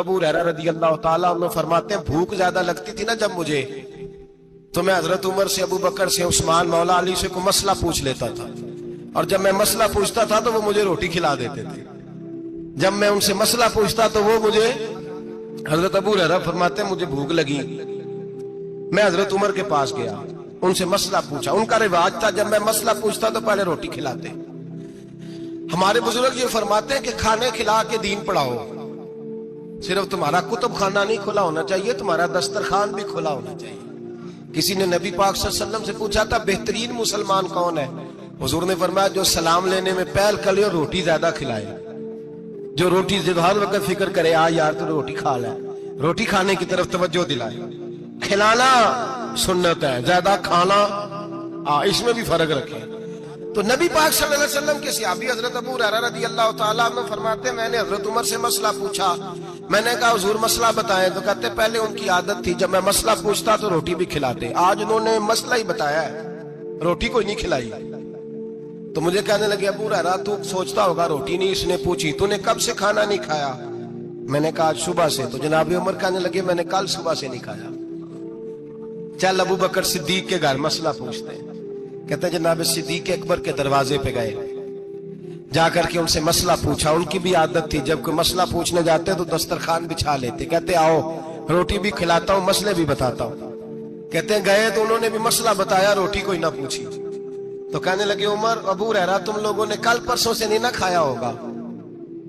ابو ہریرہ رضی اللہ تعالیٰ عنہ فرماتے ہیں بھوک زیادہ لگتی تھی نا جب مجھے، تو میں حضرت عمر سے، ابو بکر سے، عثمان، مولا علی سے کوئی مسئلہ پوچھ لیتا تھا، اور جب میں مسئلہ پوچھتا تھا تو وہ مجھے روٹی کھلا دیتے تھے۔ جب میں ان سے مسئلہ پوچھتا تو وہ مجھے، حضرت ابو ہریرہ فرماتے ہیں مجھے بھوک لگی، میں حضرت عمر کے پاس گیا، ان سے مسئلہ پوچھا۔ ان کا رواج تھا جب میں مسئلہ پوچھتا تو پہلے روٹی کھلاتے۔ ہمارے بزرگ یہ فرماتے ہیں کہ کھانے کھلا کے دین پڑھاؤ، صرف تمہارا کتب خانہ نہیں کھلا ہونا چاہیے، تمہارا دسترخوان بھی کھلا ہونا چاہیے۔ کسی نے نبی پاک صلی اللہ علیہ وسلم سے پوچھا تھا بہترین مسلمان کون ہے؟ حضور نے فرمایا جو سلام لینے میں پہل کرے اور روٹی زیادہ کھلائے، جو روٹی ہر وقت فکر کرے آ یار تو روٹی کھا لے، روٹی کھانے کی طرف توجہ دلائے۔ کھلانا سنت ہے، زیادہ کھانا اس میں بھی فرق رکھے۔ تو نبی پاک صلی اللہ علیہ وسلم کے صحابی حضرت ابو ہریرہ رضی اللہ تعالیٰ عنہ فرماتے ہیں میں نے حضرت عمر سے مسئلہ پوچھا، میں نے کہا حضور مسئلہ بتائیں، تو کہتے پہلے ان کی عادت تھی جب میں مسئلہ پوچھتا تو روٹی بھی کھلاتے، آج انہوں نے مسئلہ ہی بتایا ہے، روٹی کوئی نہیں کھلائی۔ تو مجھے کہنے لگے ابو ہریرہ تو سوچتا ہوگا روٹی نہیں اس نے پوچھی، تو نے کب سے کھانا نہیں کھایا؟ میں نے کہا آج صبح سے۔ تو جناب عمر کہنے لگے میں نے کل صبح سے نہیں کھایا۔ چل ابو بکر صدیق کے گھر مسئلہ پوچھتے ہیں۔ کہتے ہیں جناب صدیق اکبر کے دروازے پہ گئے، جا کر کے ان سے مسئلہ پوچھا۔ ان کی بھی عادت تھی جب کوئی مسئلہ پوچھنے جاتے تو دسترخوان بچھا لیتے، کہتے آؤ روٹی بھی کھلاتا ہوں مسئلے بھی بتاتا ہوں۔ کہتے ہیں گئے تو انہوں نے بھی مسئلہ بتایا، روٹی کوئی نہ پوچھی۔ تو کہنے لگے عمر ابو ہریرہ تم لوگوں نے کل پرسوں سے نہیں نہ کھایا ہوگا،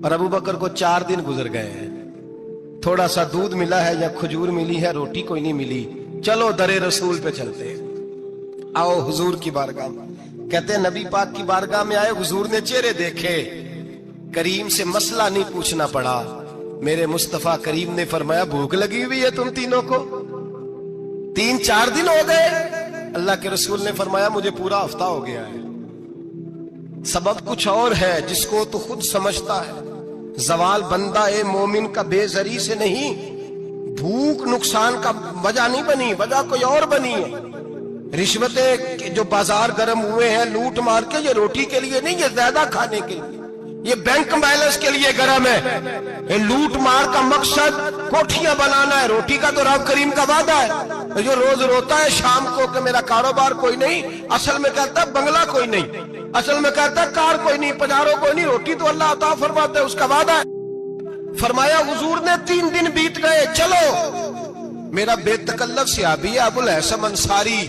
اور ابو بکر کو 4 دن گزر گئے ہیں، تھوڑا سا دودھ ملا ہے یا کھجور ملی ہے، روٹی کوئی نہیں ملی، چلو در رسول پہ چلتے ہیں، آؤ حضور کی بارگاہ میں۔ کہتے ہیں نبی پاک کی بارگاہ میں آئے، حضور نے چہرے دیکھے، کریم سے مسئلہ نہیں پوچھنا پڑا۔ میرے مصطفیٰ کریم نے فرمایا بھوک لگی ہوئی ہے تم تینوں کو؟ 3-4 دن ہو گئے؟ اللہ کے رسول نے فرمایا مجھے پورا ہفتہ ہو گیا ہے۔ سبب کچھ اور ہے جس کو تو خود سمجھتا ہے، زوال بندہ اے مومن کا بے زری سے نہیں، بھوک نقصان کا وجہ نہیں بنی، وجہ کوئی اور بنی ہے۔ رشوتیں جو بازار گرم ہوئے ہیں لوٹ مار کے، یہ روٹی کے لیے نہیں، یہ زیادہ کھانے کے لیے، یہ بینک بیلنس کے لیے گرم ہے۔ یہ لوٹ مار کا مقصد کوٹھیاں بنانا ہے، روٹی کا تو رب کریم کا وعدہ ہے۔ جو روز روتا ہے شام کو کہ میرا کاروبار کوئی نہیں، اصل میں کہتا ہے بنگلہ کوئی نہیں، اصل میں کہتا ہے کار کوئی نہیں، پجارو کوئی نہیں، روٹی تو اللہ عطا فرماتا ہے، اس کا وعدہ ہے۔ فرمایا حضور نے 3 دن بیت گئے، چلو۔ میرا بے تکلف صحابی ہے ابو الحسن انصاری،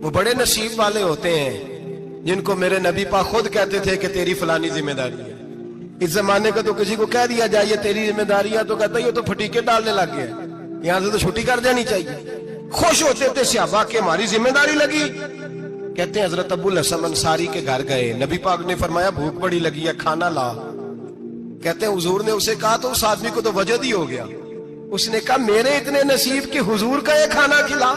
وہ بڑے نصیب والے ہوتے ہیں جن کو میرے نبی پاک خود کہتے تھے کہ تیری فلانی ذمہ داری ہے۔ اس زمانے کا تو کسی کو کہہ دیا جائے یہ تیری ذمہ داری ہے تو کہتا ہے یہ تو پھٹیکے ڈالنے لگ گیا، یہاں سے تو چھٹی کر جانی چاہیے۔ خوش ہوتے تھے صحابہ کہ ہماری ذمہ داری لگی۔ کہتے ہیں حضرت ابو الحسن انصاری کے گھر گئے، نبی پاک نے فرمایا بھوک بڑی لگی ہے کھانا لا۔ کہتے ہیں حضور نے اسے کہا تو اس آدمی کو تو وجد ہی ہو گیا، اس نے کہا میرے اتنے نصیب کہ حضور کا یہ کھانا کھلا۔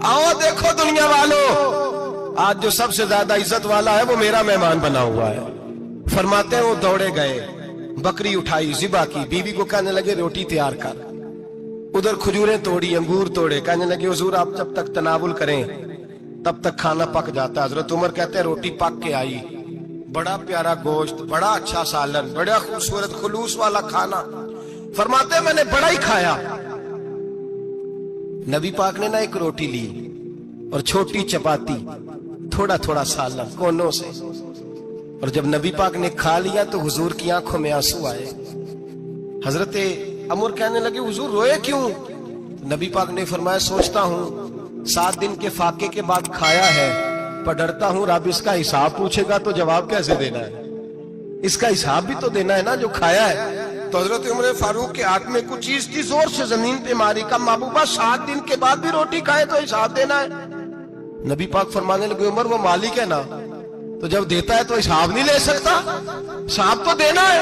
آؤ دیکھو دنیا والوں، آج جو سب سے زیادہ عزت والا ہے وہ میرا مہمان بنا ہوا ہے۔ فرماتے ہیں وہ دوڑے گئے، بکری اٹھائی، ذبح کی، بیوی کو کہنے لگے روٹی تیار کر، ادھر کھجوریں توڑی، انگور توڑے، کہنے لگے حضور آپ جب تک تناول کریں تب تک کھانا پک جاتا ہے۔ حضرت عمر کہتے ہیں روٹی پک کے آئی، بڑا پیارا گوشت، بڑا اچھا سالن، بڑا خوبصورت خلوص والا کھانا۔ فرماتے ہیں میں نے بڑا ہی کھایا۔ نبی پاک نے نہ ایک روٹی لی اور چھوٹی چپاتی، تھوڑا تھوڑا سالن کونوں سے، اور جب نبی پاک نے کھا لیا تو حضور کی آنکھوں میں آنسو آئے۔ حضرت عمر کہنے لگے حضور روئے کیوں؟ نبی پاک نے فرمایا سوچتا ہوں 7 دن کے فاقے کے بعد کھایا ہے، پر ڈرتا ہوں رب اس کا حساب پوچھے گا تو جواب کیسے دینا ہے، اس کا حساب بھی تو دینا ہے نا جو کھایا ہے۔ تو حضرت عمر فاروق کے ہاتھ میں کچھ چیز تھی، زور سے زمین پہ ماری، کا محبوبہ 7 دن کے بعد بھی روٹی کھائے تو حساب دینا ہے۔ نبی پاک فرمانے لگے عمر وہ مالک ہے نا، تو جب دیتا ہے تو حساب نہیں لے سکتا، حساب تو دینا ہے،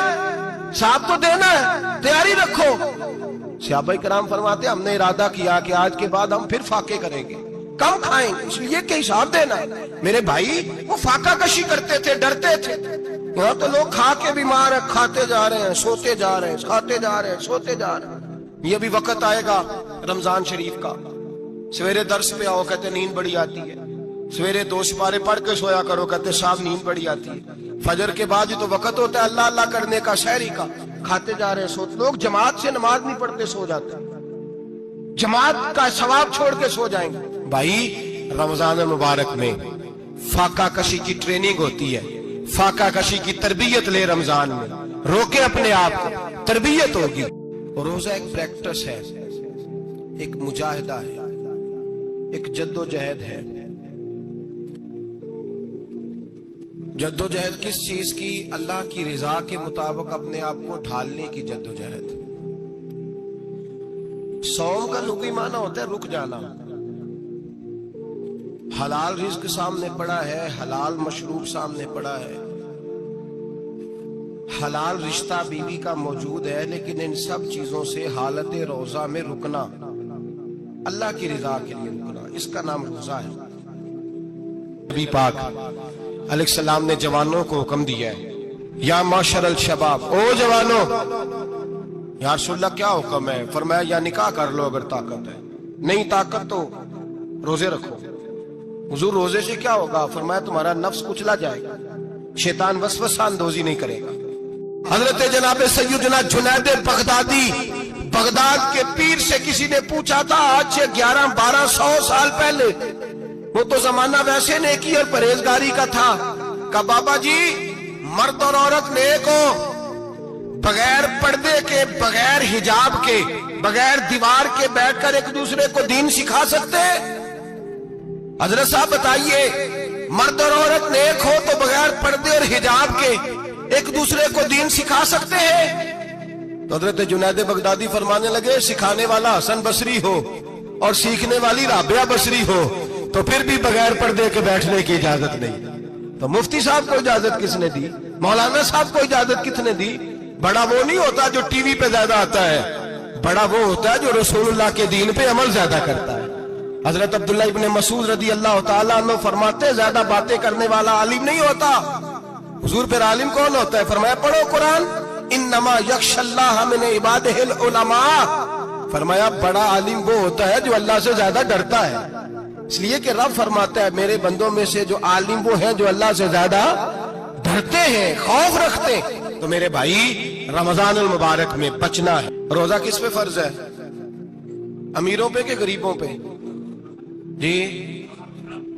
حساب تو دینا ہے، تیاری رکھو۔ صحابہ کرام فرماتے ہم نے ارادہ کیا کہ آج کے بعد ہم پھر فاقے کریں گے، کم کھائیں گے، اس لیے کہ حساب دینا ہے۔ میرے بھائی وہ فاقہ کشی کرتے تھے، ڈرتے تھے۔ یہاں تو لوگ کھا کے بیمار ہیں، کھاتے جا رہے ہیں، سوتے جا رہے ہیں، کھاتے جا رہے ہیں، سوتے جا رہے ہیں۔ یہ بھی وقت آئے گا رمضان شریف کا، سویرے درس پہ آؤ کہتے نیند بڑی آتی ہے، سویرے 2 سپارے پڑھ کے سویا کرو کہتے صاحب نیند بڑی آتی ہے، فجر کے بعد تو وقت ہوتا ہے اللہ اللہ کرنے کا، سحری کا، کھاتے جا رہے ہیں سوتے. لوگ جماعت سے نماز نہیں پڑھتے سو جاتے ہیں, جماعت کا ثواب چھوڑ کے سو جائیں گے. بھائی رمضان مبارک میں فاقہ کشی کی ٹریننگ ہوتی ہے, فاقہ کشی کی تربیت لے رمضان میں, روکے اپنے آپ کو, تربیت ہوگی. روزہ ایک پریکٹس ہے, ایک مجاہدہ ہے, ایک جد و جہد ہے. جد و جہد کس چیز کی؟ اللہ کی رضا کے مطابق اپنے آپ کو ڈھالنے کی جد و جہد. صوم کا لغوی معنی ہوتا ہے رک جانا. حلال رزق سامنے پڑا ہے, حلال مشروب سامنے پڑا ہے, حلال رشتہ بیوی کا موجود ہے, لیکن ان سب چیزوں سے حالت روزہ میں رکنا, اللہ کی رضا کے لیے رکنا, اس کا نام روزہ ہے. نبی پاک علیہ السلام نے جوانوں کو حکم دیا ہے, یا معاشر الشباب, او جوانوں. یا رسول اللہ کیا حکم ہے؟ فرمایا یا نکاح کر لو اگر طاقت ہے, نہیں طاقت تو روزے رکھو. حضور روزے سے کیا ہوگا؟ فرمایا تمہارا نفس کچلا جائے گا, شیطان وسوسہ اندوزی نہیں کرے گا. حضرت جناب سیدنا جنید بغدادی, بغداد کے پیر سے کسی نے پوچھا تھا آج سے 1100-1200 سال پہلے, وہ تو زمانہ ویسے نیکی اور پرہیزگاری کا تھا, کہا بابا جی مرد اور عورت نیک ہو, بغیر پردے کے, بغیر حجاب کے, بغیر دیوار کے بیٹھ کر ایک دوسرے کو دین سکھا سکتے؟ حضرت صاحب بتائیے, مرد اور عورت نیک ہو تو بغیر پردے اور حجاب کے ایک دوسرے کو دین سکھا سکتے ہیں؟ تو حضرت جنید بغدادی فرمانے لگے سکھانے والا حسن بصری ہو اور سیکھنے والی رابعہ بصری ہو تو پھر بھی بغیر پردے کے بیٹھنے کی اجازت نہیں. تو مفتی صاحب کو اجازت کس نے دی؟ مولانا صاحب کو اجازت کس نے دی؟ بڑا وہ نہیں ہوتا جو ٹی وی پہ زیادہ آتا ہے, بڑا وہ ہوتا ہے جو رسول اللہ کے دین پہ عمل زیادہ کرتا ہے. حضرت عبداللہ ابن مسعود رضی اللہ تعالیٰ عنہ فرماتے زیادہ باتیں کرنے والا عالم نہیں ہوتا. حضور پھر عالم کون ہوتا ہے؟ فرمایا پڑھو قرآن, انما یخشی اللہ من عبادہ العلماء. فرمایا بڑا عالم وہ ہوتا ہے جو اللہ سے زیادہ ڈرتا ہے, اس لیے کہ رب فرماتا ہے میرے بندوں میں سے جو عالم وہ ہیں جو اللہ سے زیادہ ڈرتے ہیں, خوف رکھتے ہیں. تو میرے بھائی رمضان المبارک میں بچنا ہے. روزہ کس پہ فرض ہے؟ امیروں پہ کہ غریبوں پہ؟ جی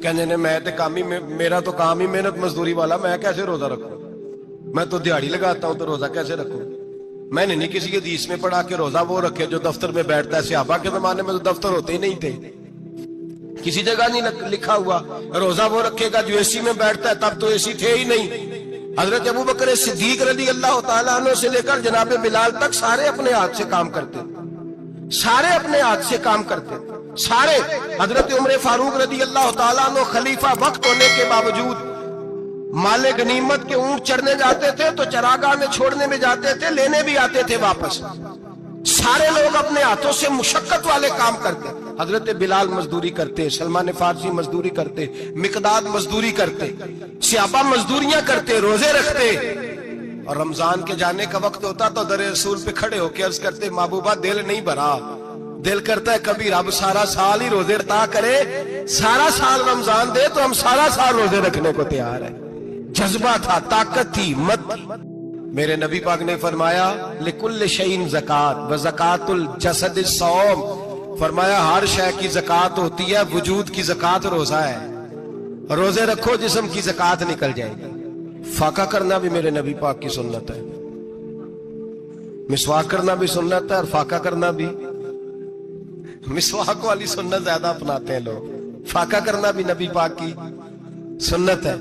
کہنے نے میں میرا تو کام ہی محنت مزدوری والا, میں کیسے روزہ رکھوں؟ میں تو دیہڑی لگاتا ہوں تو روزہ کیسے رکھوں؟ میں نے نہیں کسی حدیث میں پڑھا کہ روزہ وہ رکھے جو دفتر میں بیٹھتا ہے. صحابہ کے زمانے میں تو دفتر ہوتے ہی نہیں تھے, کسی جگہ نہیں لکھا ہوا روزہ وہ رکھے گا جو اے سی میں بیٹھتا ہے, تب تو اے سی تھے ہی نہیں. حضرت ابو بکر صدیق رضی اللہ تعالیٰ عنہ سے لے کر جناب بلال تک سارے اپنے ہاتھ سے کام کرتے, سارے اپنے ہاتھ سے کام کرتے, سارے. حضرت عمر فاروق رضی اللہ تعالیٰ عنہ خلیفہ وقت ہونے کے باوجود مال غنیمت کے اونٹ چڑھنے جاتے تھے تو چراگاہ میں چھوڑنے میں جاتے تھے, لینے بھی آتے تھے واپس. سارے لوگ اپنے ہاتھوں سے مشقت والے کام کرتے. حضرت بلال مزدوری کرتے, سلمان فارسی مزدوری کرتے, مقداد مزدوری کرتے, صحابہ مزدوریاں کرتے, روزے رکھتے. اور رمضان کے جانے کا وقت ہوتا تو در رسول پہ کھڑے ہو کے عرض کرتے محبوبہ دل نہیں بھرا, دل کرتا ہے کبھی رب سارا سال ہی روزے عطا کرے, سارا سال رمضان دے تو ہم سارا سال روزے رکھنے کو تیار ہیں. جذبہ تھا, طاقت تھی, ہمت تھی. میرے نبی پاک نے فرمایا لکل شیء زکات و زکات الجسد الصوم. فرمایا ہر شے کی زکات ہوتی ہے, وجود کی زکات روزہ ہے. روزے رکھو جسم کی زکات نکل جائے گی. فاقہ کرنا بھی میرے نبی پاک کی سنت ہے, مسواک کرنا بھی سنت ہے, اور فاقہ کرنا بھی. مسواک والی سنت زیادہ اپناتے ہیں لوگ, فاقہ کرنا بھی نبی پاک کی سنت ہے.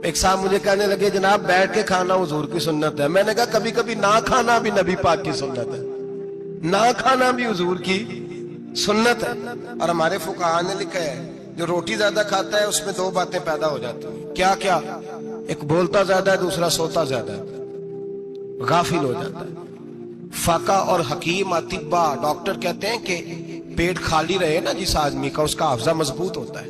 ایک صاحب مجھے کہنے لگے جناب بیٹھ کے کھانا حضور کی سنت ہے. میں نے کہا کبھی کبھی نہ کھانا بھی نبی پاک کی سنت ہے, نہ کھانا بھی حضور کی سنت ہے. اور ہمارے فقہاء نے لکھا ہے جو روٹی زیادہ کھاتا ہے اس میں دو باتیں پیدا ہو جاتی ہیں. کیا کیا؟ ایک بولتا زیادہ ہے, دوسرا سوتا زیادہ ہے, غافل ہو جاتا ہے. فقہ اور حکیم اطباء ڈاکٹر کہتے ہیں کہ پیٹ خالی رہے نا جس آدمی کا, اس کا حافظہ مضبوط ہوتا ہے,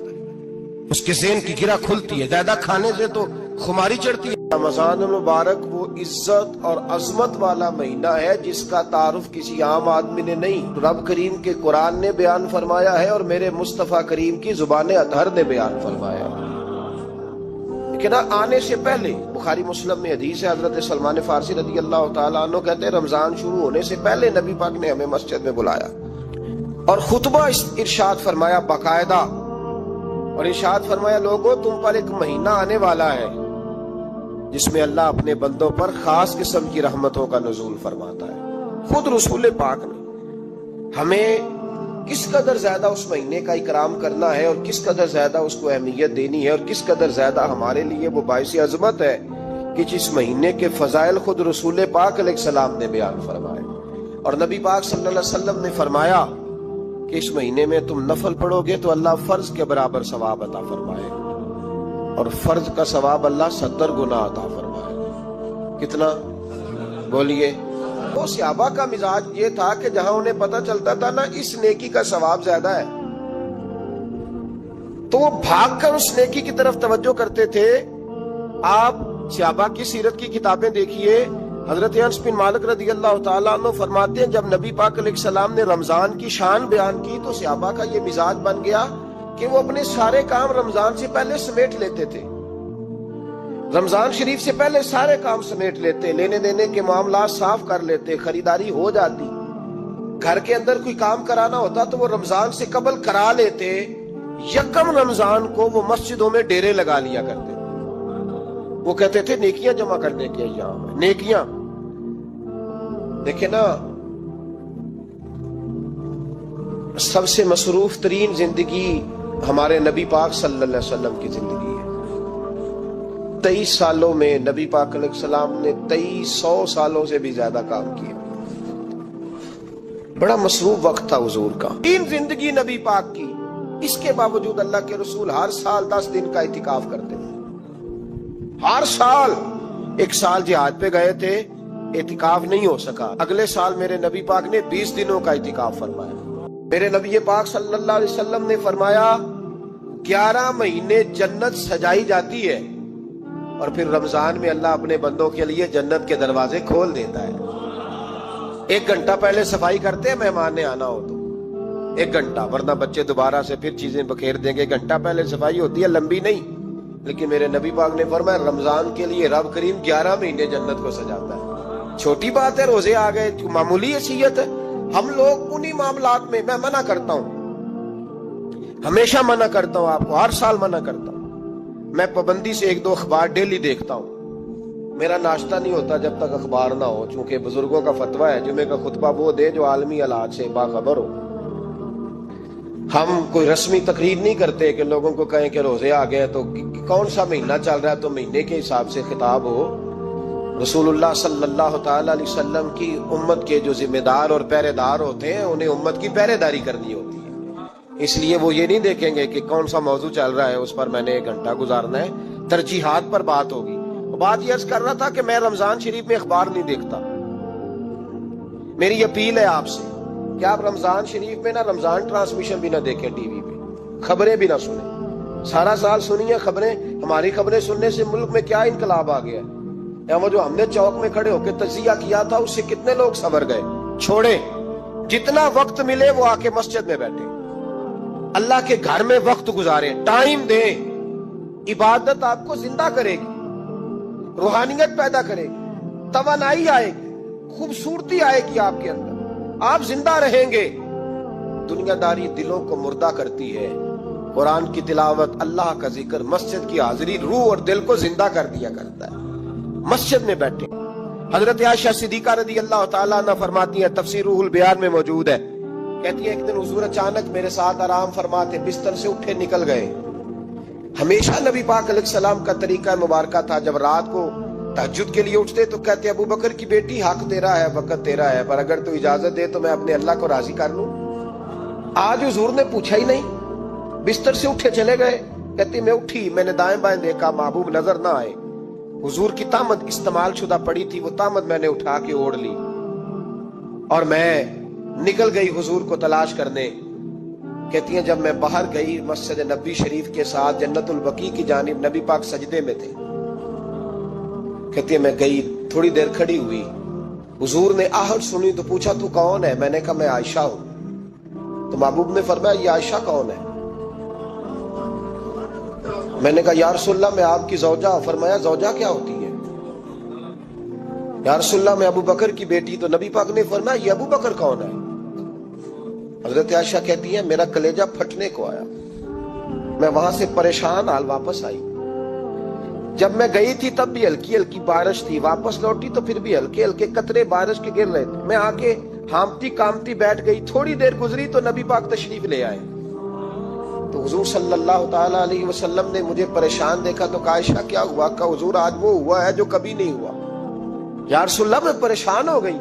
اس کے ذہن کی گرہ کھلتی ہے. زیادہ کھانے سے تو خماری چڑھتی ہے. رمضان المبارک وہ عزت اور عظمت والا مہینہ ہے جس کا تعارف کسی عام آدمی نے نہیں. رب کریم کے قرآن نے بیان فرمایا ہے اور میرے مصطفیٰ کریم کی زبان اطہر نے بیان فرمایا ہے. کہ نہ آنے سے پہلے، بخاری مسلم میں حدیث ہے، حضرت سلمان فارسی رضی اللہ تعالیٰ عنہ کہتے ہیں رمضان شروع ہونے سے پہلے نبی پاک نے ہمیں مسجد میں بلایا اور خطبہ ارشاد فرمایا باقاعدہ، اور ارشاد فرمایا لوگوں تم پر ایک مہینہ آنے والا ہے جس میں اللہ اپنے بندوں پر خاص قسم کی رحمتوں کا نزول فرماتا ہے۔ خود رسول پاک نے ہمیں کس قدر زیادہ اس مہینے کا اکرام کرنا ہے اور کس قدر زیادہ اس کو اہمیت دینی ہے اور کس قدر زیادہ ہمارے لیے وہ باعث عظمت ہے کہ جس مہینے کے فضائل خود رسول پاک علیہ السلام نے بیان فرمائے، اور نبی پاک صلی اللہ علیہ وسلم نے فرمایا کہ اس مہینے میں تم نفل پڑھو گے تو اللہ فرض کے برابر ثواب عطا فرمائے گا، اور فرض کا ثواب اللہ 70 گنا عطا فرمائے گا۔ کتنا بولیے؟ وہ صحابہ کا مزاج یہ تھا کہ جہاں انہیں پتہ چلتا تھا نا اس نیکی کا ثواب زیادہ ہے تو وہ بھاگ کر اس نیکی کی طرف توجہ کرتے تھے۔ آپ صحابہ کی سیرت کی کتابیں دیکھیے، حضرت انس بن مالک رضی اللہ تعالیٰ عنہ فرماتے ہیں جب نبی پاک علیہ السلام نے رمضان کی شان بیان کی تو صحابہ کا یہ مزاج بن گیا کہ وہ اپنے سارے کام رمضان سے پہلے سمیٹ لیتے تھے، رمضان شریف سے پہلے سارے کام سمیٹ لیتے، لینے دینے کے معاملات صاف کر لیتے، خریداری ہو جاتی، گھر کے اندر کوئی کام کرانا ہوتا تو وہ رمضان سے قبل کرا لیتے، یکم رمضان کو وہ مسجدوں میں ڈیرے لگا لیا کرتے، وہ کہتے تھے نیکیاں جمع کرنے کے ایام ہیں، نیکیاں۔ دیکھیں نا سب سے مصروف ترین زندگی ہمارے نبی پاک صلی اللہ علیہ وسلم کی زندگی ہے۔ 23 سالوں میں نبی پاک علیہ السلام نے 2300 سالوں سے بھی زیادہ کام کیا، بڑا مصروف وقت تھا حضور کا، تین زندگی نبی پاک کی، اس کے باوجود اللہ کے رسول ہر سال 10 دن کا اعتکاف کرتے تھے، ہر سال۔ ایک سال جہاد پہ گئے تھے، اعتکاف نہیں ہو سکا، اگلے سال میرے نبی پاک نے 20 دنوں کا اعتکاف فرمایا۔ میرے نبی پاک صلی اللہ علیہ وسلم نے فرمایا 11 مہینے جنت سجائی جاتی ہے اور پھر رمضان میں اللہ اپنے بندوں کے لیے جنت کے دروازے کھول دیتا ہے۔ 1 گھنٹہ پہلے صفائی کرتے ہیں مہمان نے آنا ہو تو 1 گھنٹہ، ورنہ بچے دوبارہ سے پھر چیزیں بکھیر دیں گے، 1 گھنٹہ پہلے صفائی ہوتی ہے، لمبی نہیں، لیکن میرے نبی پاک نے فرمایا رمضان کے لیے رب کریم 11 مہینے جنت کو سجاتا ہے۔ چھوٹی بات ہے روزے آ گئے، معمولی حیثیت ہے، ہم لوگ انہی معاملات میں، میں منع کرتا ہوں، ہمیشہ منع کرتا ہوں، آپ کو ہر سال منع کرتا ہوں، میں پابندی سے 1-2 اخبار ڈیلی دیکھتا ہوں، میرا ناشتہ نہیں ہوتا جب تک اخبار نہ ہو، چونکہ بزرگوں کا فتویٰ ہے جمعے کا خطبہ وہ دے جو عالمی حالات سے باخبر ہو۔ ہم کوئی رسمی تقریر نہیں کرتے کہ لوگوں کو کہیں کہ روزے آ گئے تو کون سا مہینہ چل رہا ہے تو مہینے کے حساب سے خطاب ہو۔ رسول اللہ صلی اللہ تعالی علیہ وسلم کی امت کے جو ذمہ دار اور پہرے دار ہوتے ہیں انہیں امت کی پہرے داری کرنی ہوتی ہے، اس لیے وہ یہ نہیں دیکھیں گے کہ کون سا موضوع چل رہا ہے اس پر میں نے 1 گھنٹہ گزارنا ہے، ترجیحات پر بات ہوگی۔ بات یہ عرض کر رہا تھا کہ میں رمضان شریف میں اخبار نہیں دیکھتا، میری اپیل ہے آپ سے کہ آپ رمضان شریف میں نہ رمضان ٹرانسمیشن بھی نہ دیکھیں، ٹی وی پہ خبریں بھی نہ سنیں، سارا سال سنیے خبریں، ہماری خبریں سننے سے ملک میں کیا انقلاب آ گیا ہے، یا وہ جو ہم نے چوک میں کھڑے ہو کے تجزیہ کیا تھا اس سے کتنے لوگ سنور گئے۔ چھوڑے، جتنا وقت ملے وہ آ کے مسجد میں بیٹھے، اللہ کے گھر میں وقت گزارے، ٹائم دیں، عبادت آپ کو زندہ کرے گی، روحانیت پیدا کرے گی، توانائی آئے گی، خوبصورتی آئے گی آپ کے اندر، آپ زندہ رہیں گے۔ دنیا داری دلوں کو مردہ کرتی ہے، قرآن کی تلاوت، اللہ کا ذکر، مسجد کی حاضری روح اور دل کو زندہ کر دیا کرتا ہے۔ مسجد میں بیٹھے، حضرت عائشہ صدیقہ رضی اللہ تعالیٰ عنہ فرماتی ہیں، تفسیر روح البیان میں موجود ہے، کہتی ہے ایک دن حضور اچانک میرے ساتھ آرام فرماتے بستر سے اٹھے نکل گئے۔ ہمیشہ نبی پاک علیہ السلام کا طریقہ مبارکہ تھا جب رات کو تہجد کے لیے اٹھتے تو کہتے ابو بکر کی بیٹی حق تیرا ہے، وقت تیرا ہے، پر اگر تو اجازت دے تو میں اپنے اللہ کو راضی کر لوں۔ آج حضور نے پوچھا ہی نہیں، بستر سے اٹھے چلے گئے، کہتی میں اٹھی، میں نے دائیں بائیں دیکھا، محبوب نظر نہ آئے، حضور کی طامت استعمال شدہ پڑی تھی، وہ طامت میں نے اٹھا کے اوڑھ لی اور میں نکل گئی حضور کو تلاش کرنے۔ کہتی ہیں جب میں باہر گئی مسجد نبی شریف کے ساتھ جنت البقیع کی جانب، نبی پاک سجدے میں تھے، کہتی ہے میں گئی، تھوڑی دیر کھڑی ہوئی، حضور نے آہٹ سنی تو پوچھا تو کون ہے؟ میں نے کہا میں عائشہ ہوں۔ تو محبوب نے فرمایا یہ عائشہ کون ہے؟ میں نے کہا یا رسول اللہ میں آپ کی زوجہ. فرمایا زوجہ کیا ہوتی ہے؟ یا رسول اللہ میں ابو بکر کی بیٹی. تو نبی پاک نے فرمایا یہ ابو بکر کون ہے؟ حضرت عائشہ کہتی ہے میرا کلیجہ پھٹنے کو آیا. میں وہاں سے پریشان حال واپس آئی. جب میں گئی تھی تب بھی ہلکی ہلکی بارش تھی, واپس لوٹی تو پھر بھی ہلکے ہلکے قطرے بارش کے گر رہے تھے. میں آ کے ہامتی کامتی بیٹھ گئی. تھوڑی دیر گزری تو نبی پاک تشریف لے آئے. تو حضور صلی اللہ تعالی علیہ وسلم نے مجھے پریشان دیکھا تو کہا عائشہ کیا ہوا؟ کہا حضور آج وہ ہوا ہے جو کبھی نہیں ہوا. یا رسول اللہ میں پریشان ہو گئی.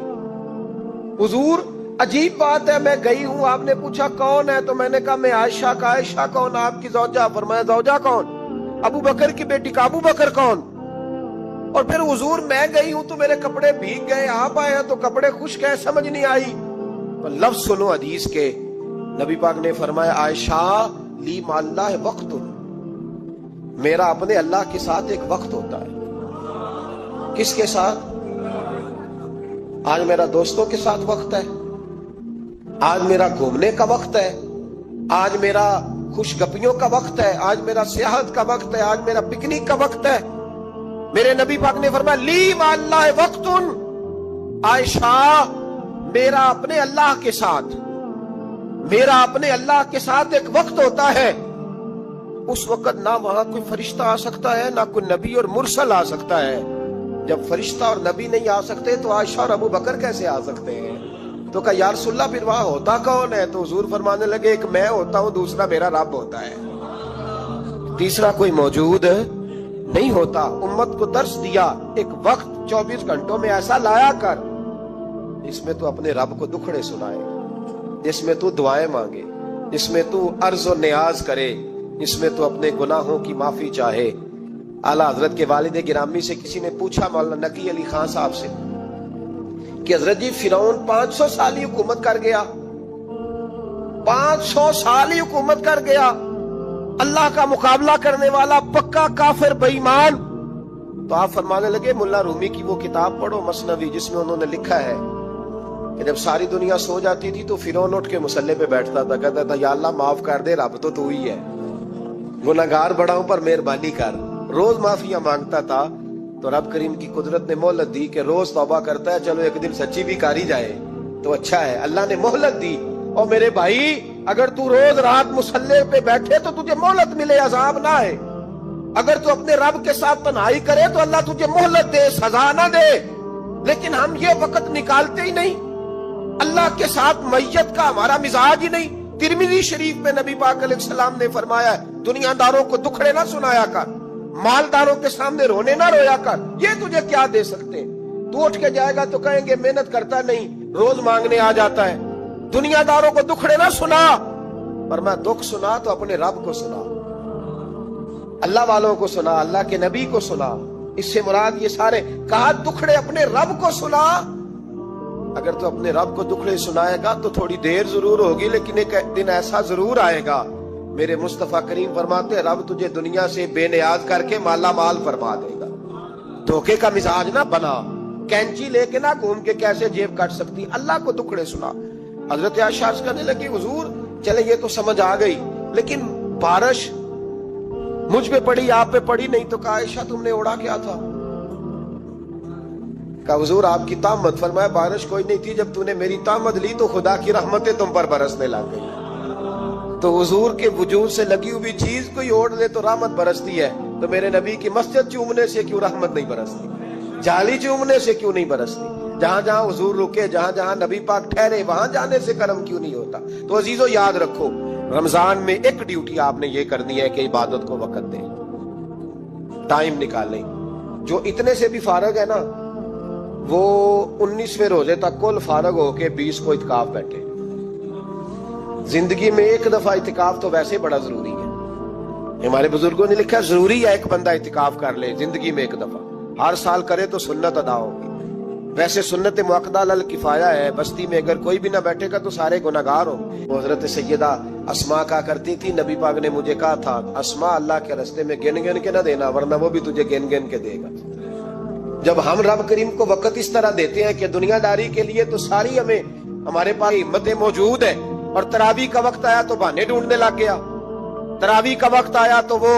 حضور عجیب بات ہے, میں گئی ہوں, آپ نے پوچھا کون ہے تو میں نے کہا میں عائشہ. کا عائشہ کون؟ آپ کی زوجہ. فرمایا زوجہ کون؟ ابو بکر کی بیٹی. کا ابو بکر کون؟ اور پھر حضور میں گئی ہوں تو میرے کپڑے بھیگ گئے, آپ آئے ہیں تو کپڑے خشک ہیں, سمجھ نہیں آئی. لفظ سنو حدیث کے. نبی پاک نے فرمایا عائشہ لی مع اللہ وقت, میرا اپنے اللہ کے ساتھ ایک وقت ہوتا ہے. کس کے ساتھ؟ آج میرا دوستوں کے ساتھ وقت ہے, آج میرا گھومنے کا وقت ہے, آج میرا خوش گپیوں کا وقت ہے, آج میرا سیاحت کا وقت ہے, آج میرا پکنک کا وقت ہے. میرے نبی پاک نے فرمایا لی مع اللہ وقت, عائشہ میرا اپنے اللہ کے ساتھ, میرا اپنے اللہ کے ساتھ ایک وقت ہوتا ہے. اس وقت نہ وہاں کوئی فرشتہ آ سکتا ہے, نہ کوئی نبی اور مرسل آ سکتا ہے. جب فرشتہ اور نبی نہیں آ سکتے تو عائشہ اور ابو بکر کیسے آ سکتے ہیں؟ تو کہا یا رسول اللہ پھر وہاں ہوتا کون ہے؟ تو حضور فرمانے لگے ایک میں ہوتا ہوں, دوسرا میرا رب ہوتا ہے, تیسرا کوئی موجود نہیں ہوتا. امت کو درس دیا ایک وقت 24 گھنٹوں میں ایسا لایا کر جس میں تو اپنے رب کو دکھڑے سنائے, جس میں تو دعائیں مانگے, جس میں تو عرض و نیاز کرے, جس میں تو اپنے گناہوں کی معافی چاہے. اعلیٰ حضرت کے والد گرامی سے کسی نے پوچھا مولانا نقی علی خان صاحب سے کہ حضرت جی فرعون 500 سال ہی حکومت کر گیا, 500 سال ہی حکومت کر گیا, اللہ کا مقابلہ کرنے والا پکا کافر بے ایمان. تو آپ فرمانے لگے ملا رومی کی وہ کتاب پڑھو مثنوی, جس میں انہوں نے لکھا ہے کہ جب ساری دنیا سو جاتی تھی تو فرعون اٹھ کے مصلے پہ بیٹھتا تھا, کہتا تھا یا اللہ معاف کر دے, رب تو ہی ہے, گناہگار بڑا ہوں پر مہربانی کر. روز معافیاں مانگتا تھا تو رب کریم کی قدرت نے مہلت دی کہ روز توبہ کرتا ہے, چلو ایک دن سچی بھی کاری جائے تو اچھا ہے. اللہ نے مہلت دی. اور میرے بھائی اگر تو روز رات مصلے پہ بیٹھے تو تجھے مہلت ملے, عذاب نہ آئے. اگر تو اپنے رب کے ساتھ تنہائی کرے تو اللہ تجھے مہلت دے, سزا نہ دے. لیکن ہم یہ وقت نکالتے ہی نہیں, اللہ کے ساتھ میت کا ہمارا مزاج ہی نہیں. ترمذی شریف میں نبی پاک علیہ السلام نے فرمایا دنیا داروں کو دکھڑے نہ سنایا کر, مالداروں کے سامنے رونے نہ رویا کر, یہ تجھے کیا دے سکتے. تو اٹھ کے جائے گا تو کہیں گے محنت کرتا نہیں, روز مانگنے آ جاتا ہے. دنیا داروں کو دکھڑے نہ سنا, پر میں دکھ سنا تو اپنے رب کو سنا, اللہ والوں کو سنا, اللہ کے نبی کو سنا. اس سے مراد یہ سارے کہا دکھڑے اپنے رب کو سنا. اگر تو اپنے رب کو دکھڑے سنائے گا تو تھوڑی دیر ضرور ہوگی, لیکن ایک دن ایسا ضرور آئے گا. میرے مصطفیٰ کریم فرماتے ہیں رب تجھے دنیا سے بے نیاز کر کے مالا مال فرما دے گا. دھوکے کا مزاج نہ بنا, کینچی لے کے نہ گھوم کے کیسے جیب کاٹ سکتی, اللہ کو دکھڑے سنا. حضرت عائشہ عرض کرنے لگی حضور چلے یہ تو سمجھ آ گئی, لیکن بارش مجھ پہ پڑی آپ پہ پڑی نہیں. تو کہا عائشہ تم نے اڑا کیا تھا؟ کہا حضور آپ کی تامت. فرمایا بارش کوئی نہیں تھی, جب تو نے میری تامت لی تو خدا کی رحمتیں تم پر برسنے لگ گئی. تو حضور کے وجود سے لگی ہوئی چیز کوئی اوڑھ لے تو رحمت برستی ہے, تو میرے نبی کی مسجد چومنے سے کیوں رحمت نہیں برستی, جالی چومنے سے کیوں نہیں برستی, جہاں جہاں حضور رکے, جہاں جہاں نبی پاک ٹھہرے وہاں جانے سے کرم کیوں نہیں ہوتا. تو عزیزو یاد رکھو رمضان میں ایک ڈیوٹی آپ نے یہ کرنی ہے کہ عبادت کو وقت دیں, ٹائم نکالیں. جو اتنے سے بھی فارغ ہے نا وہ 19ویں روزے تک کل فارغ ہو کے 20 کو اعتکاف بیٹھے. زندگی میں ایک دفعہ اعتکاف تو ویسے بڑا ضروری ہے. ہمارے بزرگوں نے لکھا ضروری ہے ایک بندہ اعتکاف کر لے زندگی میں ایک دفعہ, ہر سال کرے تو سنت ادا ہوگی. ویسے سنت مؤکدہ علی الکفایہ ہے, بستی میں اگر کوئی بھی نہ بیٹھے گا تو سارے گناہگار ہوں. وہ حضرت سیدہ اسماء کہا کرتی تھی نبی پاک نے مجھے کہا تھا اسماء اللہ کے راستے میں گن گن کے نہ دینا ورنہ وہ بھی تجھے گن گن کے دے گا. جب ہم رب کریم کو وقت اس طرح دیتے ہیں کہ دنیا داری کے لیے تو ساری ہمارے پاس ہمتیں موجود ہے, اور تراویح کا وقت آیا تو بہانے ڈھونڈنے لگ گیا, تراویح کا وقت آیا تو وہ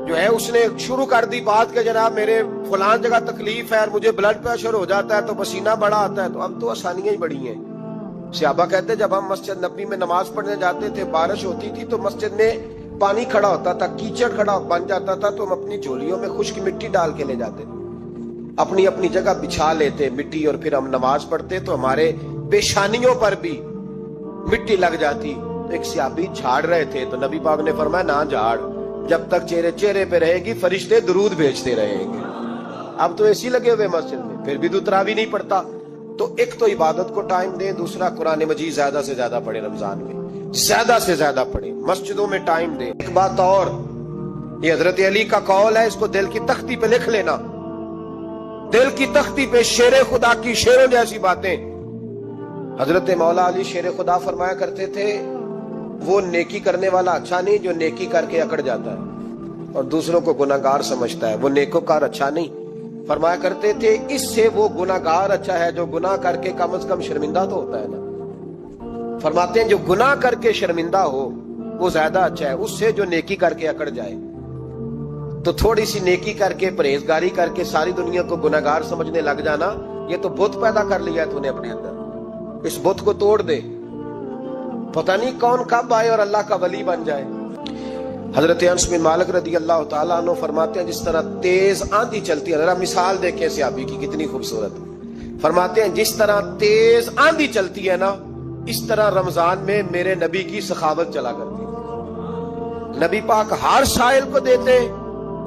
جو ہے اس نے شروع کر دی بات کہ جناب میرے فلان جگہ تکلیف ہے اور مجھے بلڈ پریشر ہو جاتا ہے تو پسینہ بڑا آتا ہے، تو اب تو آسانیاں ہی بڑی ہیں۔ صحابہ کہتے ہیں جب ہم مسجد نبوی میں نماز پڑھنے جاتے تھے، بارش ہوتی تھی تو مسجد میں پانی کھڑا ہوتا تھا، کیچڑ کھڑا بن جاتا تھا، تو ہم اپنی جھولیوں میں خشک مٹی ڈال کے لے جاتے تھے، اپنی اپنی جگہ بچھا لیتے مٹی، اور پھر ہم نماز پڑھتے تو ہمارے پیشانیوں پر بھی مٹی لگ جاتی۔ تو ایک صحابی جھاڑ رہے تھے تو نبی پاک نے فرمایا نہ جھاڑ، جب تک چہرے پہ رہے گی فرشتے درود بھیجتے رہیں گے۔ اب تو ایسی لگے ہوئے مسجد میں، پھر بھی تو تراویح نہیں پڑھتا۔ تو ایک تو عبادت کو ٹائم دیں، دوسرا قرآن مجید زیادہ سے زیادہ پڑھے، رمضان میں زیادہ سے زیادہ پڑھے، مسجدوں میں ٹائم دیں۔ ایک بات اور، یہ حضرت علی کا قول ہے، اس کو دل کی تختی پہ لکھ لینا، دل کی تختی پہ شیر خدا کی شیروں جیسی باتیں۔ حضرت مولا علی شیر خدا فرمایا کرتے تھے، وہ نیکی کرنے والا اچھا نہیں جو نیکی کر کے اکڑ جاتا ہے اور دوسروں کو گناہگار سمجھتا ہے، وہ نیکوکار اچھا نہیں۔ فرمایا کرتے تھے اس سے وہ گناہگار اچھا ہے جو گناہ کر کے کم از کم شرمندہ تو ہوتا ہے نا۔ فرماتے ہیں جو گناہ کر کے شرمندہ ہو وہ زیادہ اچھا ہے اس سے جو نیکی کر کے اکڑ جائے۔ تو تھوڑی سی نیکی کر کے پرہیزگاری کر کے ساری دنیا کو گناہگار سمجھنے لگ جانا، یہ تو بت پیدا کر لیا ہے تو نے اپنے اندر، اس بت کو توڑ دے، پتہ نہیں کون کب آئے اور اللہ کا ولی بن جائے۔ حضرت انس بن مالک رضی اللہ تعالیٰ عنہ فرماتے ہیں جس طرح تیز آندھی چلتی ہے، ذرا مثال دیکھیں صحابی کی کتنی خوبصورت، فرماتے ہیں جس طرح تیز آندھی چلتی ہے نا، اس طرح رمضان میں میرے نبی کی سخاوت چلا کرتی ہے۔ نبی پاک ہر سائل کو دیتے،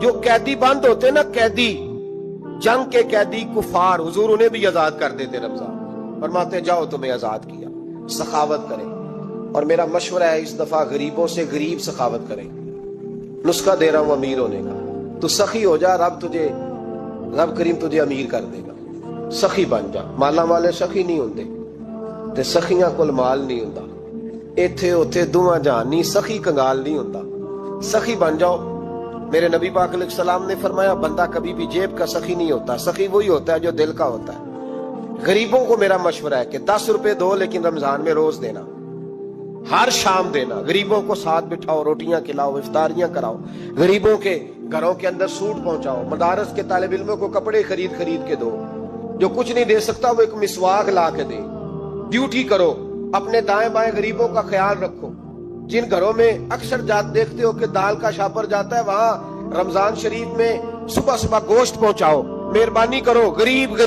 جو قیدی بند ہوتے نا، قیدی جنگ کے قیدی کفار، حضور انہیں بھی آزاد کر دیتے رمضان، فرماتے جاؤ تمہیں آزاد کیا، سخاوت کریں۔ اور میرا مشورہ ہے اس دفعہ غریبوں سے غریب سخاوت کریں، نسخہ دے رہا ہوں امیر ہونے کا، تو سخی ہو جا، رب کریم تجھے امیر کر دے گا، سخی بن جا۔ مالا والے سخی نہیں ہوندے تے سخیاں کول مال نہیں ہوندا، ایتھے اوتھے دوواں جہان نہیں، سخی کنگال نہیں ہوندا، سخی بن جاؤ۔ میرے نبی پاک علیہ السلام نے فرمایا بندہ کبھی بھی جیب کا سخی نہیں ہوتا، سخی وہی ہوتا ہے جو دل کا ہوتا ہے۔ غریبوں کو میرا مشورہ ہے کہ 10 روپے دو لیکن رمضان میں روز دینا، ہر شام دینا، غریبوں کو ساتھ بٹھاؤ، روٹیاں کھلاؤ، افطاریاں کراؤ، غریبوں کے گھروں کے اندر سوٹ پہنچاؤ، مدارس کے طالب علموں کو کپڑے خرید کے دو، جو کچھ نہیں دے سکتا وہ ایک مسواک لا کے دے، ڈیوٹی کرو، اپنے دائیں بائیں غریبوں کا خیال رکھو۔ جن گھروں میں اکثر دیکھتے ہو کہ دال کا شاپر جاتا ہے، وہاں رمضان شریف میں صبح گوشت پہنچاؤ، مہربانی کرو، غریب۔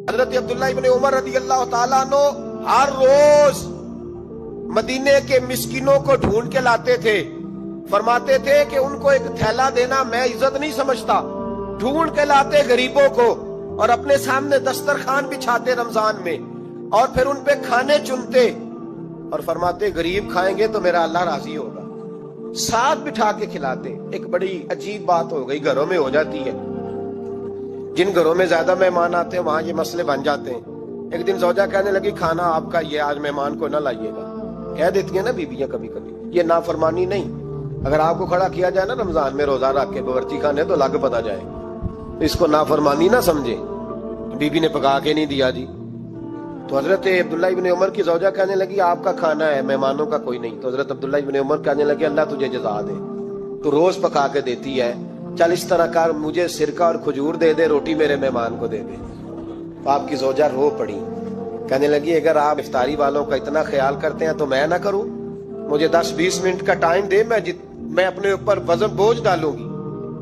حضرت عبداللہ ابن عمر رضی اللہ تعالیٰ عنہ ہر روز مدینے کے مسکینوں کو ڈھونڈ کے لاتے تھے، فرماتے تھے کہ ان کو ایک تھیلا دینا میں عزت نہیں سمجھتا، ڈھونڈ کے لاتے غریبوں کو اور اپنے سامنے دسترخوان بچھاتے رمضان میں، اور پھر ان پہ کھانے چنتے اور فرماتے غریب کھائیں گے تو میرا اللہ راضی ہوگا، ساتھ بٹھا کے کھلاتے۔ ایک بڑی عجیب بات ہو گئی، گھروں میں ہو جاتی ہے، جن گھروں میں زیادہ مہمان آتے ہیں وہاں یہ مسئلے بن جاتے ہیں۔ ایک دن زوجہ کہنے لگی کھانا آپ کا یہ آج مہمان کو نہ لائیے گا، کہہ دیتی ہیں نا بیویاں کبھی کبھی، یہ نافرمانی نہیں، اگر آپ کو کھڑا کیا جائے نا رمضان میں روزہ رکھ کے باورچی خانے تو لگ پتا جائے، اس کو نافرمانی نہ سمجھے، بیوی نے پکا کے نہیں دیا جی۔ تو حضرت عبداللہ ابن عمر کی زوجہ کہنے لگی آپ کا کھانا ہے، مہمانوں کا کوئی نہیں۔ تو حضرت عبداللہ ابن عمر کہنے لگے اللہ تجھے جزا دے، تو روز پکا کے دیتی ہے، چل اس طرح کر، مجھے سرکہ اور کھجور دے دے، روٹی میرے مہمان کو دے دے۔ تو آپ کی زوجہ رو پڑی، کہنے لگی اگر آپ افطاری والوں کا اتنا خیال کرتے ہیں تو میں نہ کروں، مجھے 10-20 منٹ کا ٹائم دے، میں اپنے اوپر وزن بوجھ ڈالوں گی،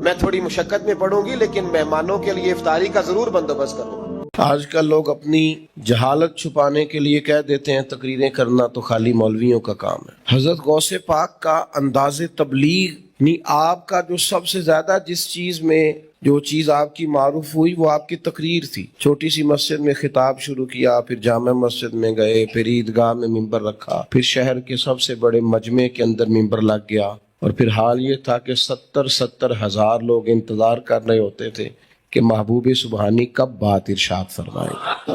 میں تھوڑی مشقت میں پڑوں گی لیکن مہمانوں کے لیے افطاری کا ضرور بندوبست کروں۔ آج کل لوگ اپنی جہالت چھپانے کے لیے کہہ دیتے ہیں تقریریں کرنا تو خالی مولویوں کا کام ہے۔ حضرت غوث پاک کا انداز تبلیغ، نہیں آپ کا جو سب سے زیادہ جو چیز آپ کی معروف ہوئی وہ آپ کی تقریر تھی۔ چھوٹی سی مسجد میں خطاب شروع کیا، پھر جامع مسجد میں گئے، پھر عیدگاہ میں ممبر رکھا، پھر شہر کے سب سے بڑے مجمع کے اندر ممبر لگ گیا، اور پھر حال یہ تھا کہ 70 ہزار لوگ انتظار کر رہے ہوتے تھے کہ محبوب سبحانی کب بات ارشاد فرمائیں گے،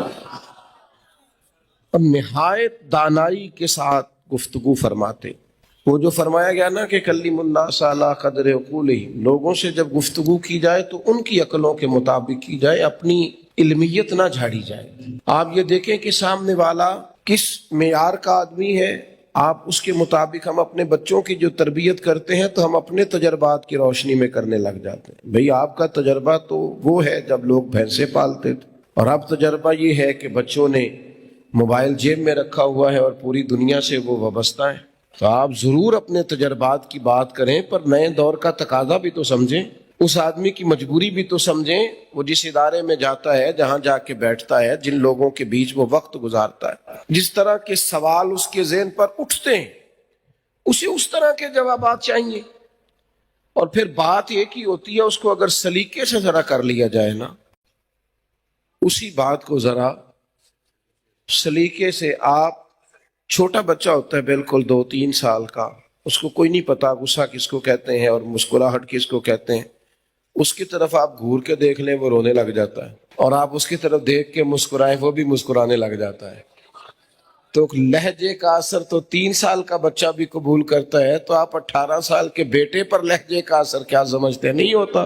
اور نہایت دانائی کے ساتھ گفتگو فرماتے۔ وہ جو فرمایا گیا نا کہ کلم الناس علی قدر عقولہم، لوگوں سے جب گفتگو کی جائے تو ان کی عقلوں کے مطابق کی جائے، اپنی علمیت نہ جھاڑی جائے۔ آپ یہ دیکھیں کہ سامنے والا کس معیار کا آدمی ہے، آپ اس کے مطابق ہم اپنے بچوں کی جو تربیت کرتے ہیں تو ہم اپنے تجربات کی روشنی میں کرنے لگ جاتے ہیں. بھئی آپ کا تجربہ تو وہ ہے جب لوگ بھینسیں پالتے تھے، اور اب تجربہ یہ ہے کہ بچوں نے موبائل جیب میں رکھا ہوا ہے اور پوری دنیا سے وہ وابستہ ہیں. تو آپ ضرور اپنے تجربات کی بات کریں، پر نئے دور کا تقاضا بھی تو سمجھیں، اس آدمی کی مجبوری بھی تو سمجھیں. وہ جس ادارے میں جاتا ہے، جہاں جا کے بیٹھتا ہے، جن لوگوں کے بیچ وہ وقت گزارتا ہے، جس طرح کے سوال اس کے ذہن پر اٹھتے ہیں، اسے اس طرح کے جوابات چاہیے. اور پھر بات ایک ہی ہوتی ہے، اس کو اگر سلیقے سے ذرا کر لیا جائے نا، اسی بات کو ذرا سلیقے سے. آپ چھوٹا بچہ ہوتا ہے بالکل 2-3 سال کا، اس کو کوئی نہیں پتا غصہ کس کو کہتے ہیں اور مسکراہٹ کس کو کہتے ہیں. اس کی طرف آپ گھور کے دیکھ لیں، وہ رونے لگ جاتا ہے، اور آپ اس کی طرف دیکھ کے مسکرائیں، وہ بھی مسکرانے لگ جاتا ہے. تو لہجے کا اثر تو 3 سال کا بچہ بھی قبول کرتا ہے، تو آپ 18 سال کے بیٹے پر لہجے کا اثر کیا سمجھتے ہیں؟ نہیں ہوتا.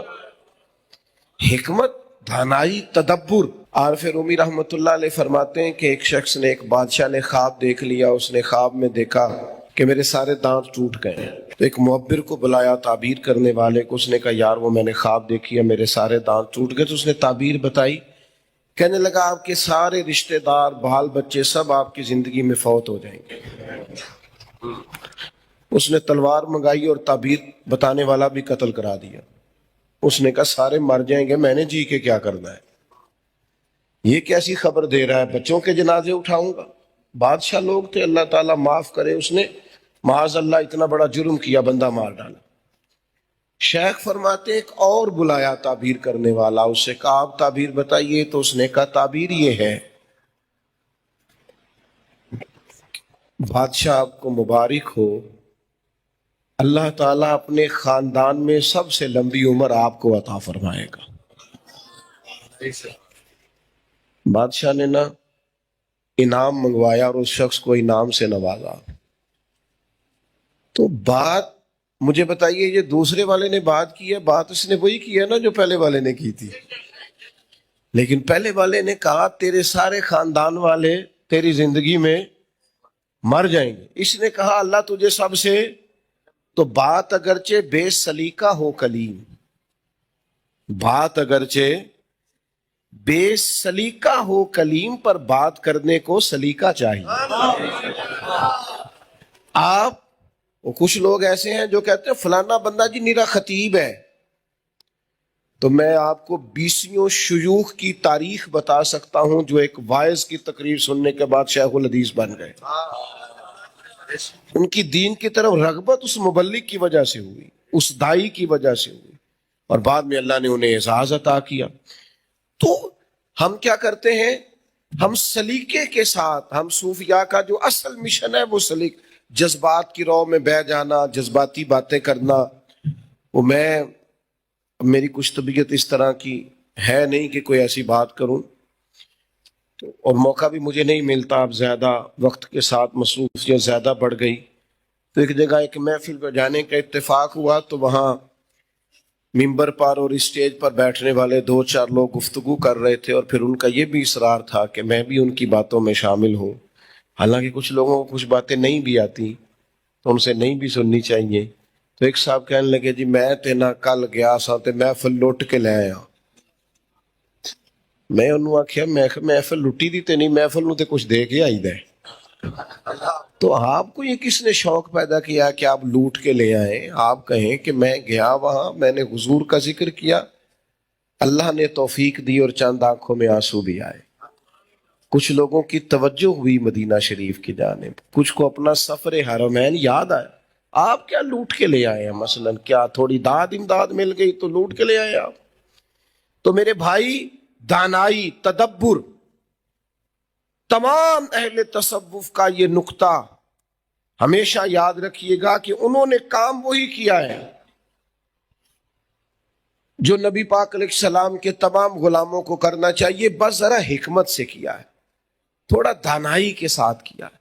حکمت، دھانائی، تدبر. عارف رومی رحمۃ اللہ علیہ فرماتے ہیں کہ ایک شخص نے، ایک بادشاہ نے خواب دیکھ لیا. اس نے خواب میں دیکھا کہ میرے سارے دانت ٹوٹ گئے. تو ایک معبر کو بلایا، تعبیر کرنے والے کو. اس نے کہا یار وہ میں نے خواب دیکھی ہے، میرے سارے دانت ٹوٹ گئے. تو اس نے تعبیر بتائی. کہنے لگا آپ کے سارے رشتہ دار، بال بچے سب آپ کی زندگی میں فوت ہو جائیں گے. اس نے تلوار منگائی اور تعبیر بتانے والا بھی قتل کرا دیا. اس نے کہا سارے مر جائیں گے، میں نے جی کے کیا کرنا ہے؟ یہ کیسی خبر دے رہا ہے؟ بچوں کے جنازے اٹھاؤں گا؟ بادشاہ لوگ تھے، اللہ تعالیٰ معاف کرے، اس نے معاذ اللہ اتنا بڑا جرم کیا، بندہ مار ڈالا. شیخ فرماتے ایک اور بلایا تعبیر کرنے والا. اس سے کہا آپ تعبیر بتائیے. تو اس نے کہا تعبیر یہ ہے، بادشاہ آپ کو مبارک ہو، اللہ تعالیٰ اپنے خاندان میں سب سے لمبی عمر آپ کو عطا فرمائے گا. بادشاہ نے نا انعام منگوایا اور اس شخص کو انعام سے نوازا. تو بات مجھے بتائیے، یہ دوسرے والے نے بات کی ہے، بات اس نے وہی کی ہے نا جو پہلے والے نے کی تھی. لیکن پہلے والے نے کہا تیرے سارے خاندان والے تیری زندگی میں مر جائیں گے. اس نے کہا اللہ تجھے سب سے. تو بات اگرچہ بے سلیقہ ہو کلیم، بات اگرچہ بے سلیقہ ہو کلیم، پر بات کرنے کو سلیقہ چاہیے. آپ کچھ لوگ ایسے ہیں جو کہتے ہیں فلانا بندہ جی میرا خطیب ہے، تو میں آپ کو 20 شیوخ کی تاریخ بتا سکتا ہوں جو ایک واعظ کی تقریر سننے کے بعد شیخ الحدیث بن گئے. ان کی دین کی طرف رغبت اس مبلغ کی وجہ سے ہوئی، اس دائی کی وجہ سے ہوئی، اور بعد میں اللہ نے انہیں اعزاز عطا کیا. تو ہم کیا کرتے ہیں؟ ہم سلیقے کے ساتھ، ہم صوفیاء کا جو اصل مشن ہے وہ جذبات کی رو میں بہہ جانا، جذباتی باتیں کرنا. وہ میری کچھ طبیعت اس طرح کی ہے نہیں کہ کوئی ایسی بات کروں، اور موقع بھی مجھے نہیں ملتا. اب زیادہ وقت کے ساتھ مصروفیت زیادہ بڑھ گئی. تو ایک جگہ ایک محفل پہ جانے کا اتفاق ہوا، تو وہاں ممبر پر اور اسٹیج پر بیٹھنے والے 2-4 لوگ گفتگو کر رہے تھے، اور پھر ان کا یہ بھی اصرار تھا کہ میں بھی ان کی باتوں میں شامل ہوں. حالانکہ کچھ لوگوں کو کچھ باتیں نہیں بھی آتی تو ان سے نہیں بھی سننی چاہیے. تو ایک صاحب کہنے لگے جی میں تے نہ کل گیا سا تے محفل لٹ کے لے آیا. میں انہوں آخیا محفل لٹی دی تے نہیں، محفل نو تے کچھ دے کے آئی دے. تو آپ کو یہ کس نے شوق پیدا کیا کہ آپ لوٹ کے لے آئیں؟ آپ کہیں کہ میں گیا وہاں، میں نے حضور کا ذکر کیا، اللہ نے توفیق دی اور چند آنکھوں میں آنسو بھی آئے. کچھ لوگوں کی توجہ ہوئی مدینہ شریف کی جانب، کچھ کو اپنا سفر حرمین یاد آیا. آپ کیا لوٹ کے لے آئے ہیں؟ مثلا کیا تھوڑی داد امداد مل گئی تو لوٹ کے لے آئے آپ؟ تو میرے بھائی، دانائی، تدبر، تمام اہل تصوف کا یہ نقطہ ہمیشہ یاد رکھیے گا کہ انہوں نے کام وہی کیا ہے جو نبی پاک علیہ السلام کے تمام غلاموں کو کرنا چاہیے، بس ذرا حکمت سے کیا ہے، تھوڑا دانائی کے ساتھ کیا ہے،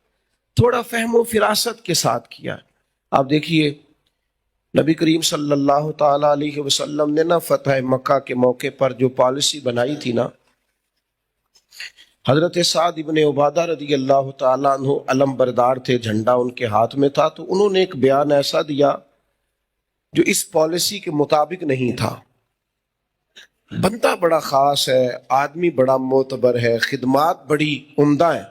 تھوڑا فہم و فراست کے ساتھ کیا ہے. آپ دیکھیے نبی کریم صلی اللہ تعالی علیہ وسلم نے نا فتح مکہ کے موقع پر جو پالیسی بنائی تھی نا، حضرت سعد ابن عبادہ رضی اللہ تعالیٰ عنہ علم بردار تھے، جھنڈا ان کے ہاتھ میں تھا، تو انہوں نے ایک بیان ایسا دیا جو اس پالیسی کے مطابق نہیں تھا۔ بندہ بڑا خاص ہے، آدمی بڑا معتبر ہے، خدمات بڑی عمدہ ہیں،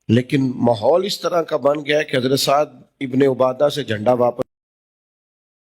لیکن ماحول اس طرح کا بن گیا ہے کہ حضرت سعد ابن عبادہ سے جھنڈا واپس